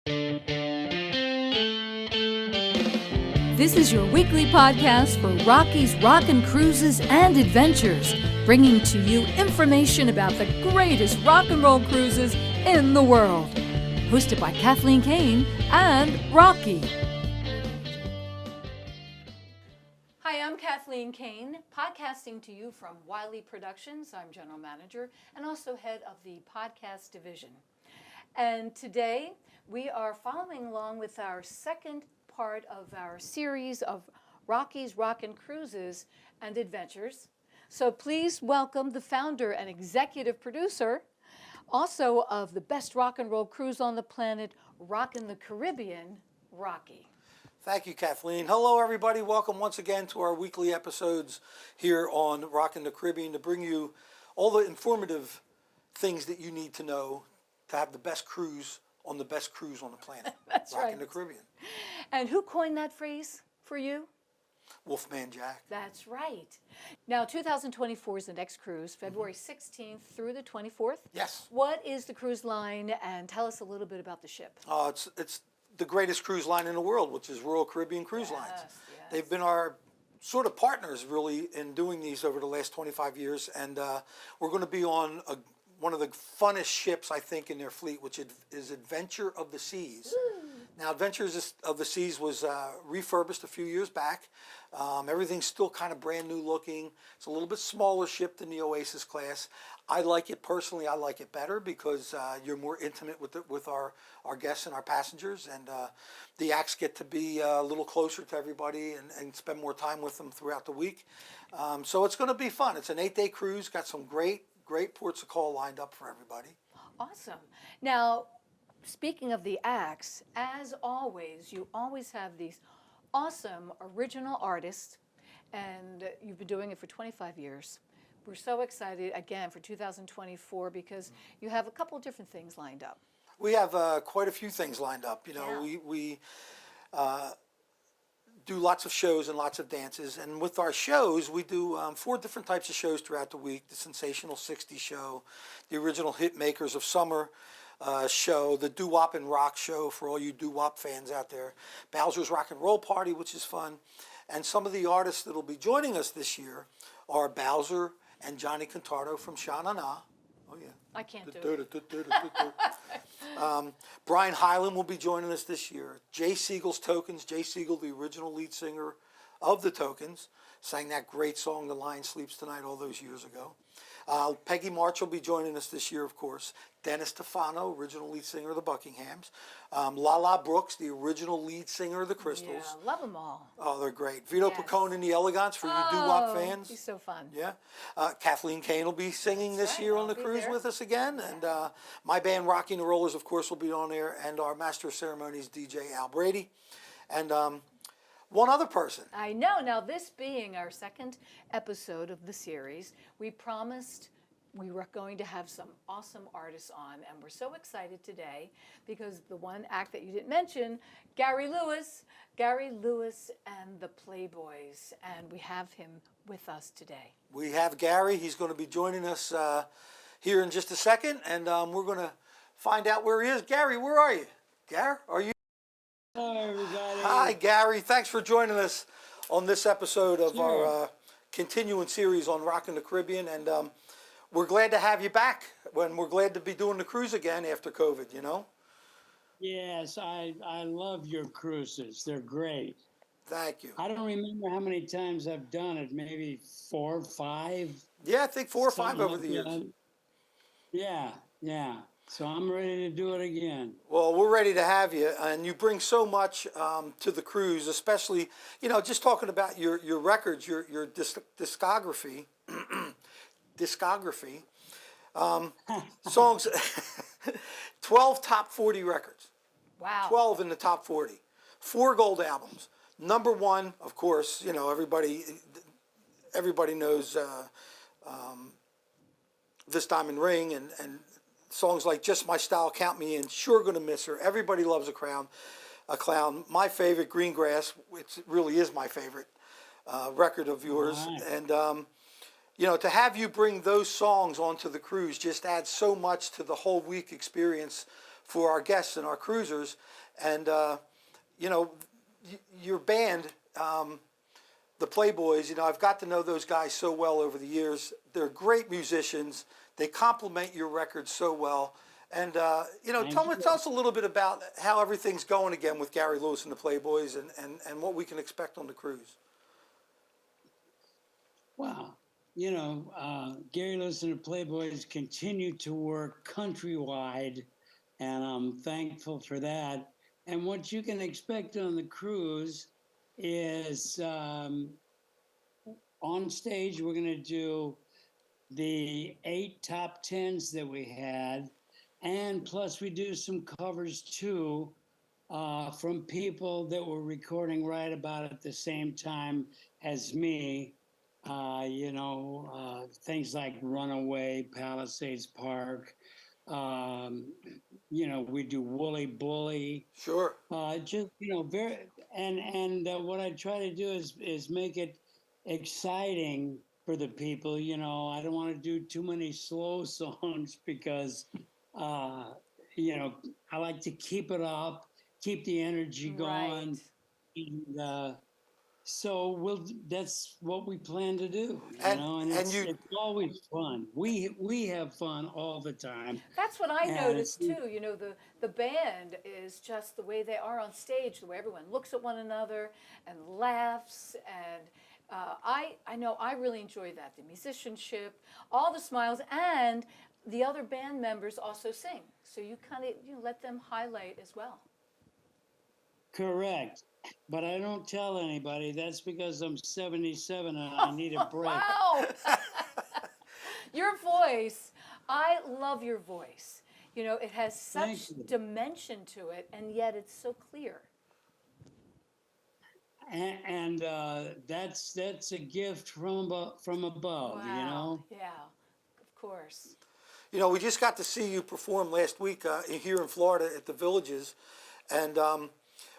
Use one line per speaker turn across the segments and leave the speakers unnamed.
This is your weekly podcast for Rocky's Rockin' Cruises and Adventures, bringing to you information about the greatest rock and roll cruises in the world. Hosted by Kathleen, Kane, and Rocky. Hi, I'm Kathleen Kane, podcasting to you from Wiley Productions. I'm General Manager and also head of the podcast division. And today we are following along with our second part of our series of Rocky's Rockin' Cruises and Adventures. So please welcome the founder and executive producer, also of the best rock and roll cruise on the planet, Rockin the Caribbean, Rocky.
Thank you, Kathleen. Hello, everybody. Welcome once again to our weekly episodes here on Rockin the Caribbean to bring you all the informative things that you need to know to have the best cruise on the best cruise on the planet.
That's right.
Rockin the Caribbean.
And who coined that phrase for you?
Wolfman Jack.
That's right. Now, 2024 is the next cruise, February 16th through the 24th.
Yes.
What is the cruise line, and tell us a little bit about the ship.
It's the greatest cruise line in the world, which is Royal Caribbean Cruise Lines.
Yes.
They've been our sort of partners, really, in doing these over the last 25 years, and we're going to be on one of the funnest ships, I think, in their fleet, which is Adventure of the Seas. Now, Adventures of the Seas was refurbished a few years back. Everything's still kind of brand new looking. It's a little bit smaller ship than the Oasis class. I like it personally. I like it better because you're more intimate with our guests and our passengers, and the acts get to be a little closer to everybody and spend more time with them throughout the week. So it's going to be fun. It's an 8-day cruise. Got some great ports of call lined up for everybody.
Awesome. Now, speaking of the acts, as always, you always have these awesome original artists, and you've been doing it for 25 years. We're so excited, again, for 2024 because you have a couple of different things lined up.
We have quite a few things lined up. You know,
Yeah.
we do lots of shows and lots of dances, and with our shows we do 4 different types of shows throughout the week: the Sensational 60s show, the Original Hit Makers of Summer show, the doo-wop and rock show for all you doo-wop fans out there, Bowser's Rock and Roll Party, which is fun. And some of the artists that will be joining us this year are Bowser and Johnny Contardo from Sha Na Na. Oh yeah,
I can't do it.
Brian Hyland will be joining us this year. Jay Siegel's Tokens. Jay Siegel, the original lead singer of the Tokens, sang that great song, The Lion Sleeps Tonight, all those years ago. Peggy March will be joining us this year, of course. Dennis Stefano, original lead singer of the Buckinghams. Lala Brooks, the original lead singer of the Crystals.
Yeah, love them all.
Oh, they're great. Vito
Yes.
Picone and the Elegants for you doo-wop fans.
He's so fun.
Yeah. Kathleen Kane will be singing this year on the
I'll be
cruise
there.
with us again. And my band, Rockin the Rollers, of course, will be on there. And our Master of Ceremonies, DJ Al Brady. And one other person.
I know. Now, this being our second episode of the series, we promised we were going to have some awesome artists on, and we're so excited today because the one act that you didn't mention, Gary Lewis and the Playboys, and we have him with us today.
We have Gary. He's going to be joining us here in just a second, and we're going to find out where he is. Gary, where are you? Gary, are you?
Hello, everybody.
Hi, Gary. Thanks for joining us on this episode of our continuing series on Rockin the Caribbean, and we're glad to have you back. When we're glad to be doing the cruise again after COVID, you know?
Yes, I love your cruises. They're great.
Thank you.
I don't remember how many times I've done it. Maybe 4 or 5.
Yeah, I think 4 or 5
something
over
like
the years.
that. Yeah. So I'm ready to do it again.
Well, we're ready to have you, and you bring so much to the cruise, especially, you know, just talking about your records, your discography, songs, 12 top 40 records.
Wow.
12 in the top 40. 4 gold albums. Number 1, of course, you know, everybody knows This Diamond Ring and songs like Just My Style, Count Me In, Sure Gonna Miss Her. Everybody loves a clown. My favorite, Greengrass, which really is my favorite record of yours.
Right.
And, you know, to have you bring those songs onto the cruise just adds so much to the whole week experience for our guests and our cruisers. And, your band, the Playboys, I've got to know those guys so well over the years. They're great musicians. They complement your record so well. And, tell us a little bit about how everything's going again with Gary Lewis and the Playboys and what we can expect on the cruise.
Wow. Gary Lewis and the Playboys continue to work countrywide, and I'm thankful for that. And what you can expect on the cruise is on stage, we're going to do the 8 top 10s that we had. And plus, we do some covers too from people that were recording right about at the same time as me. Things like Runaway, Palisades Park. We do Woolly Bully.
Sure.
Very, and what I try to do is make it exciting for the people. I don't want to do too many slow songs because, I like to keep it up, keep the energy going. Right. And so that's what we plan to do, and it's always fun. We have fun all the time.
That's what I noticed too. The band is just the way they are on stage, the way everyone looks at one another and laughs, and I know I really enjoy that. The musicianship, all the smiles, and the other band members also sing. So you kind of let them highlight as well.
Correct. But I don't tell anybody. That's because I'm 77 and I need a break.
Wow! Your voice, I love your voice. It has such dimension to it, and yet it's so clear.
And that's a gift from above,
Wow. Yeah, of course.
We just got to see you perform last week here in Florida at the Villages, and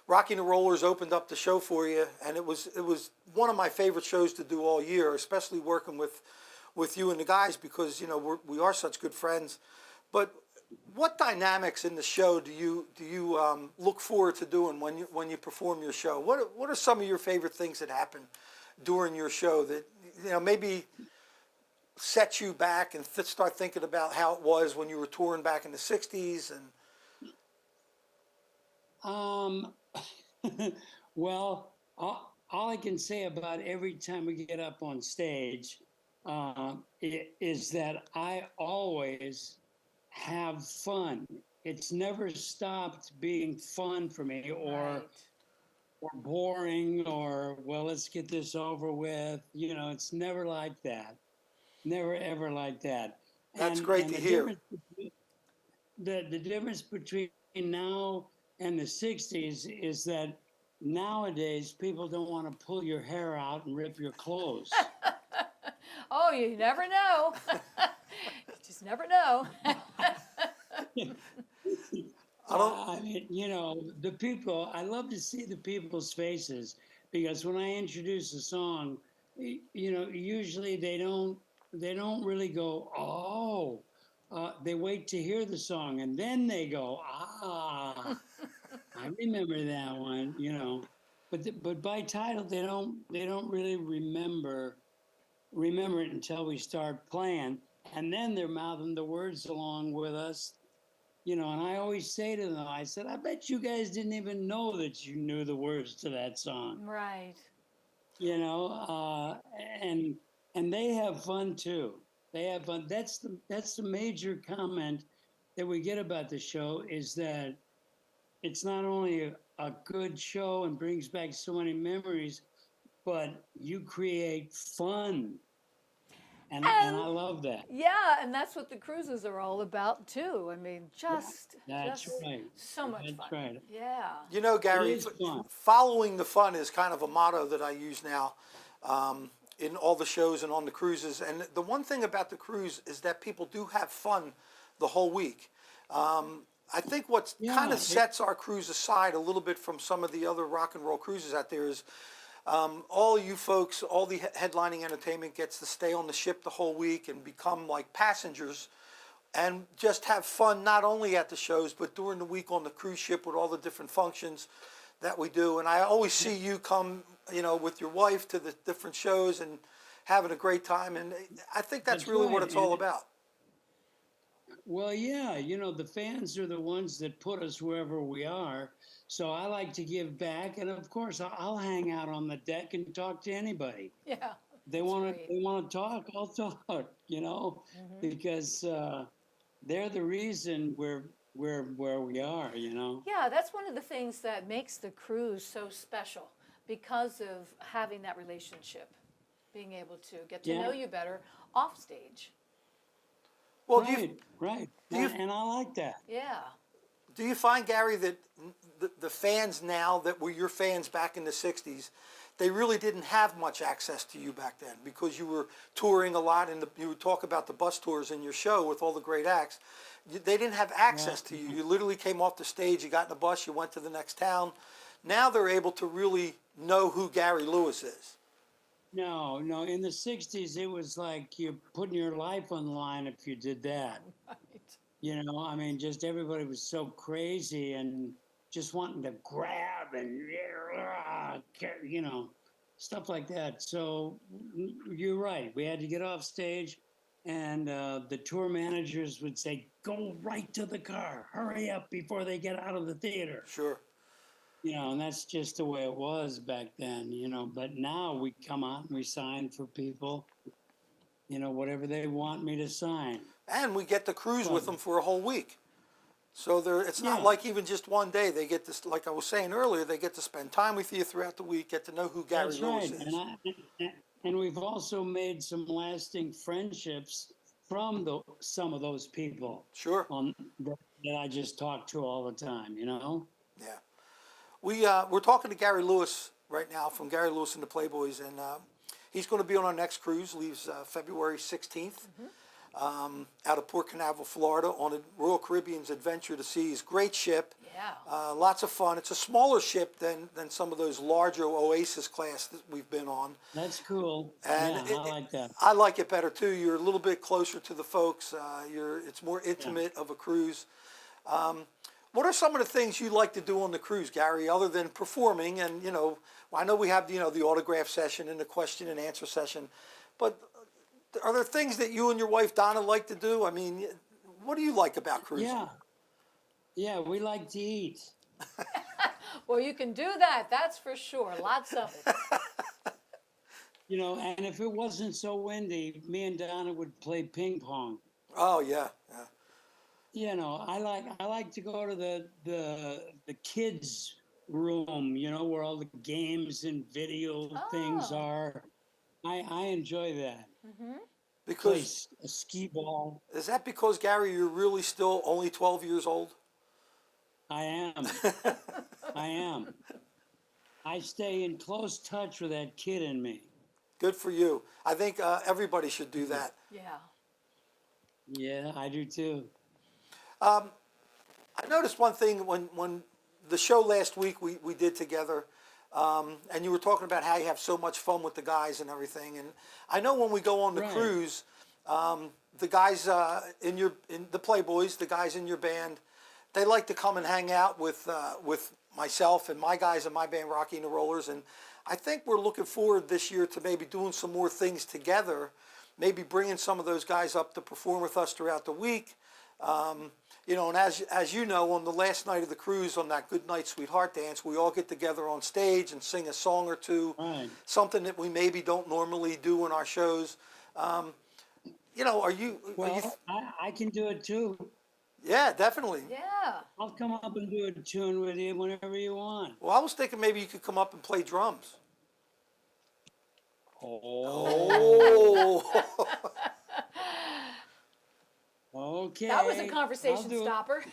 Rockin the Rollers opened up the show for you, and it was one of my favorite shows to do all year, especially working with you and the guys because we are such good friends. But what dynamics in the show do you look forward to doing when you perform your show? What are some of your favorite things that happen during your show that maybe set you back and start thinking about how it was when you were touring back in the '60s and?
Well, all I can say about every time we get up on stage is that I always have fun. It's never stopped being fun for me or boring or, well, let's get this over with. It's never like that. Never, ever like that.
That's great to hear.
The difference between now and the 60s is that nowadays people don't want to pull your hair out and rip your clothes.
Oh, you never know. You just never know.
The people, I love to see the people's faces because when I introduce a song, usually they don't really go, oh. They wait to hear the song and then they go, ah, I remember that one, But by title, they don't really remember it until we start playing, and then they're mouthing the words along with us, And I always say to them, I said, I bet you guys didn't even know that you knew the words to that song,
right?
And they have fun too. They have fun. That's the major comment that we get about the show is that it's not only a good show and brings back so many memories, but you create fun. And I love that.
Yeah, and that's what the cruises are all about too. I mean, just
right.
So much fun.
That's right.
Yeah.
Gary, following the fun is kind of a motto that I use now. In all the shows and on the cruises. And the one thing about the cruise is that people do have fun the whole week. I think what kind of sets our cruise aside a little bit from some of the other rock and roll cruises out there is all you folks, all the headlining entertainment gets to stay on the ship the whole week and become like passengers and just have fun not only at the shows but during the week on the cruise ship with all the different functions that we do. And I always see you come, with your wife to the different shows and having a great time. And I think that's really what
right.
it's all about.
Well, yeah, the fans are the ones that put us wherever we are. So I like to give back, and of course, I'll hang out on the deck and talk to anybody.
Yeah.
They
that's
want to.
great.
They want to talk. I'll talk. Because they're the reason we're where we are.
Yeah, that's one of the things that makes the cruise so special because of having that relationship, being able to get to
Yeah.
know you better off stage.
Well,
Right.
do you-
And I like that.
Yeah.
do you find, Gary, that the fans now that were your fans back in the 60s, they really didn't have much access to you back then because you were touring a lot, and you would talk about the bus tours in your show with all the great acts. They didn't have access to you. You literally came off the stage, you got in a bus, you went to the next town. Now they're able to really know who Gary Lewis is.
No. In the '60s, it was like you're putting your life on the line if you did that.
Right.
Just everybody was so crazy and just wanting to grab and, stuff like that. So you're right. We had to get off stage, and the tour managers would say, "Go right to the car. Hurry up before they get out of the theater."
Sure.
And that's just the way it was back then, But now we come out and we sign for people, whatever they want me to sign.
And we get to cruise with them for a whole week. So it's not
Yeah.
like even just one day. They get to, like I was saying earlier, they get to spend time with you throughout the week, get to know who Gary
That's
Lewis
right.
is.
And we've also made some lasting friendships from some of those people
Sure.
that I just talk to all the time,
Yeah. We're talking to Gary Lewis right now from Gary Lewis and the Playboys, and he's going to be on our next cruise. Leaves February 16th out of Port Canaveral, Florida, on a Royal Caribbean's Adventure to Seas. Great ship.
Yeah.
Lots of fun. It's a smaller ship than some of those larger Oasis class that we've been on.
That's cool.
And
I like that.
I like it better too. You're a little bit closer to the folks. It's more intimate of a cruise. What are some of the things you like to do on the cruise, Gary, other than performing? And I know we have the autograph session and the question and answer session, but are there things that you and your wife Donna like to do? What do you like about cruising?
Yeah, we like to eat.
Well, you can do that. That's for sure. Lots of it.
And if it wasn't so windy, me and Donna would play ping pong.
Oh yeah.
I like to go to the kids' room, where all the games and video things
Oh.
are. I enjoy that. Play
Because
a skee ball.
is that because, Gary, you're really still only 12 years old?
I am. I am. I stay in close touch with that kid in me.
Good for you. I think everybody should do that.
Yeah.
Yeah, I do too.
I noticed one thing when the show last week we did together, and you were talking about how you have so much fun with the guys and everything. And I know when we go on the
Right.
cruise, the guys in the Playboys, the guys in your band, they like to come and hang out with myself and my guys in my band, Rockin the Rollers. And I think we're looking forward this year to maybe doing some more things together, maybe bringing some of those guys up to perform with us throughout the week. And as you know, on the last night of the cruise, on that Good Night Sweetheart dance, we all get together on stage and sing a song or two,
Right.
something that we maybe don't normally do in our shows. Are you?
Well, I can do it too.
Yeah, definitely.
Yeah.
I'll come up and do a tune with you whenever you want.
Well, I was thinking maybe you could come up and play drums.
Oh.
Oh.
Okay.
That was a
I'll
conversation
do it.
stopper.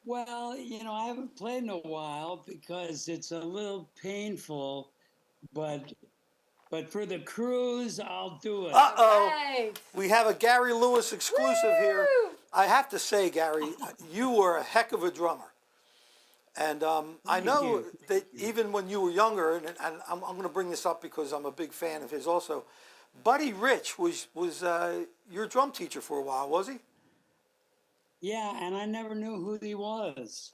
Well, I haven't played in a while because it's a little painful, but for the cruise, I'll do it.
Uh-oh.
Right.
We have a Gary Lewis exclusive here.
Woo!
I have to say, Gary, you were a heck of a drummer. And I
Thank
know
you.
that even when you were younger, and I'm going to bring this up because I'm a big fan of his also, Buddy Rich was your drum teacher for a while, was he?
Yeah, and I never knew who he was.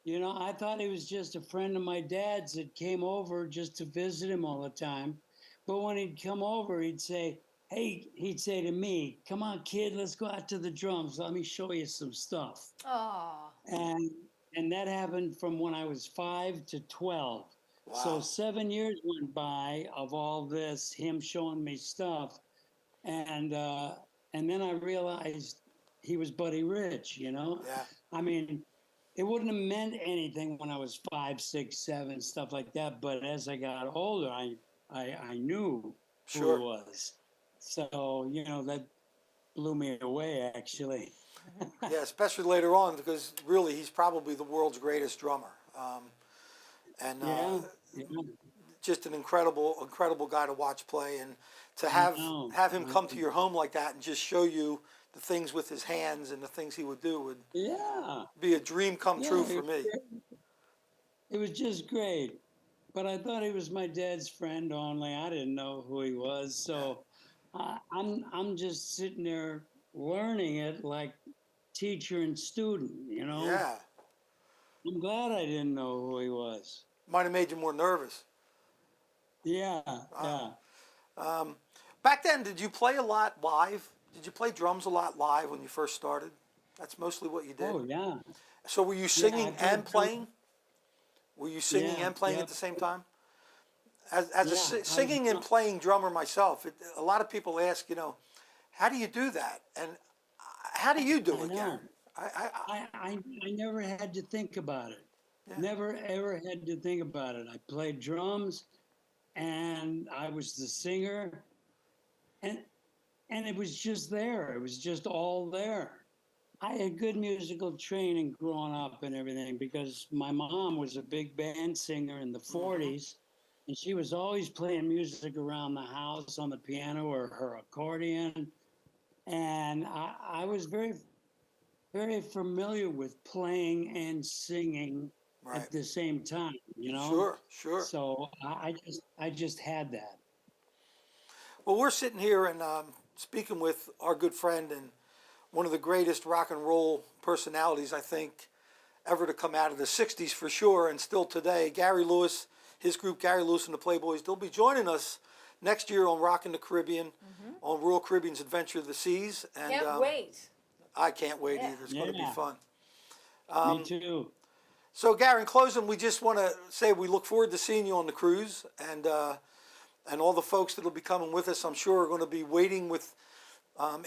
You know, I thought he was just a friend of my dad's that came over just to visit him all the time. But when he'd come over, he'd say, "Hey," he'd say to me, "Come on, kid, let's go out to the drums. Let me show you some stuff."
Oh,
And and that happened from when I was 5 to 12. So
Wow.
7 years went by of all this, him showing me stuff, and uh, and then I realized he was Buddy Rich. You know,
Yeah.
I mean, it wouldn't have meant anything when I was 5, 6, 7, stuff like that. But as I got older, I knew who he
Sure.
was. So that blew me away, actually.
Yeah, especially later on because really he's probably the world's greatest drummer. And
Yeah, yeah,
just an incredible guy to watch play, and to
I know.
have him come to your home like that and just show you the things with his hands and the things he would do would
Yeah,
be a dream come
yeah,
true for me.
it was just great. But I thought he was my dad's friend only. I didn't know who he was. So I'm just sitting there learning it like teacher and student.
Yeah,
I'm glad I didn't know who he was.
might have made you more nervous.
Yeah, yeah.
Back then, did you play a lot live? Did you play drums a lot live when you first started? That's mostly what you did.
Oh, yeah.
So were you
Yeah,
singing
I played
and
drums.
playing? Were you singing
Yeah,
and playing
yeah,
at the same time? As a
yeah.
singing and playing drummer myself, a lot of people ask, how do you do that? And how do you do
I
it, Gary?
know.
I
I never had to think about it.
yeah,
Never ever had to think about it. I played drums, and I was the singer, and it was just there. It was just all there. I had good musical training growing up and everything because my mom was a big band singer in the
hmm
40s, and she was always playing music around the house on the piano or her accordion. And I was very familiar with playing and singing
right.
at the same time.
Sure, sure.
So I just had that.
Well, we're sitting here and speaking with our good friend and one of the greatest rock and roll personalities, I think, ever to come out of the 60s for sure, and still today, Gary Lewis, his group Gary Lewis and the Playboys. They'll be joining us next year on Rockin the Caribbean, on Royal Caribbean's Adventure of the Seas. And
can't wait.
I can't wait
Yeah.
either. It's going to be
Yeah,
fun.
me too.
So, Gary, in closing, we just want to say we look forward to seeing you on the cruise, and all the folks that will be coming with us, I'm sure, are going to be waiting with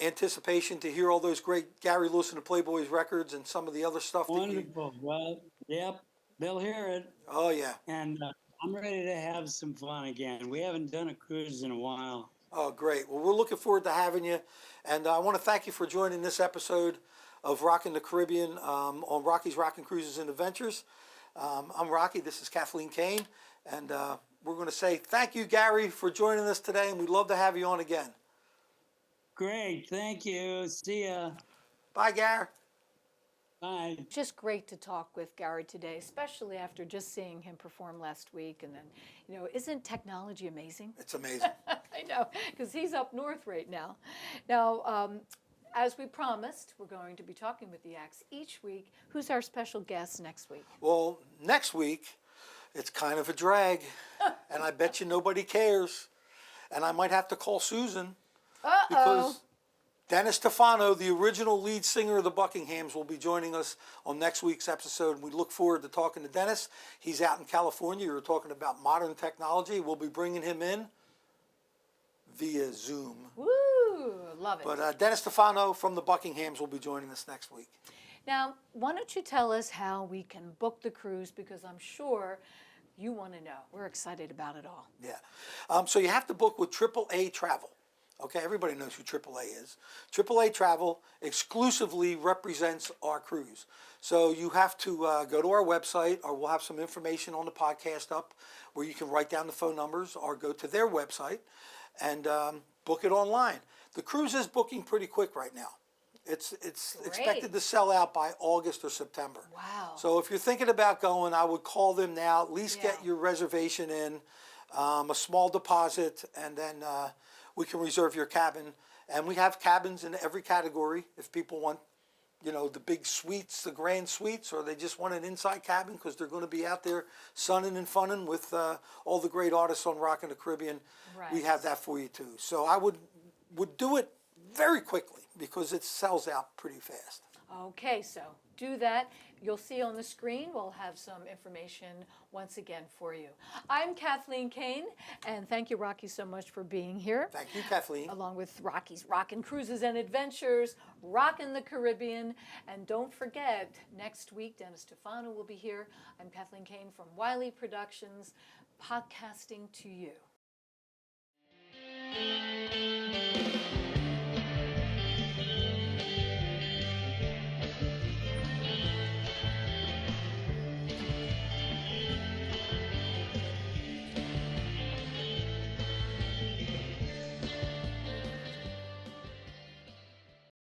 anticipation to hear all those great Gary Lewis and the Playboys records and some of the other stuff that you.
Wonderful. Well, yep, they'll hear it.
Oh yeah.
And I'm ready to have some fun again. We haven't done a cruise in a while.
Oh great. Well, we're looking forward to having you, and I want to thank you for joining this episode of Rockin the Caribbean on Rocky's Rockin' Cruises and Adventures. I'm Rocky. This is Kathleen Kane, and we're going to say thank you, Gary, for joining us today, and we'd love to have you on again.
Great. Thank you. See ya.
Bye, Gary.
Bye.
Just great to talk with Gary today, especially after just seeing him perform last week. And then, isn't technology amazing?
It's amazing.
I know, because he's up north right now. Now, as we promised, we're going to be talking with the acts each week. Who's our special guest next week?
Well, next week, it's kind of a drag, and I bet you nobody cares. And I might have to call Susan
Uh-oh.
because Dennis Stefano, the original lead singer of the Buckinghams, will be joining us on next week's episode. And we look forward to talking to Dennis. He's out in California. We were talking about modern technology. We'll be bringing him in via Zoom.
Woo, love it.
But Dennis Stefano from the Buckinghams will be joining us next week.
Now, why don't you tell us how we can book the cruise, because I'm sure you want to know. We're excited about it all.
Yeah. So you have to book with AAA Travel. Okay, everybody knows who AAA is. AAA Travel exclusively represents our cruise. So you have to go to our website, or we'll have some information on the podcast up where you can write down the phone numbers, or go to their website and book it online. The cruise is booking pretty quick right now. It's expected to sell out by August or September.
Wow.
So if you're thinking about going, I would call them now. At least
Yeah.
get your reservation in, a small deposit, and then we can reserve your cabin. And we have cabins in every category if people want, you know, the big suites, the grand suites, or they just want an inside cabin because they're going to be out there sunning and funning with all the great artists on Rockin the Caribbean.
Right.
We have that for you too. So I would do it very quickly because it sells out pretty fast.
Okay, so do that. You'll see on the screen, we'll have some information once again for you. I'm Kathleen Kane, and thank you, Rocky, so much for being here.
Thank you, Kathleen.
Along with Rocky's Rockin' Cruises and Adventures, Rockin' the Caribbean. And don't forget, next week, Dennis Stefano will be here. I'm Kathleen Kane from Wiley Productions, podcasting to you.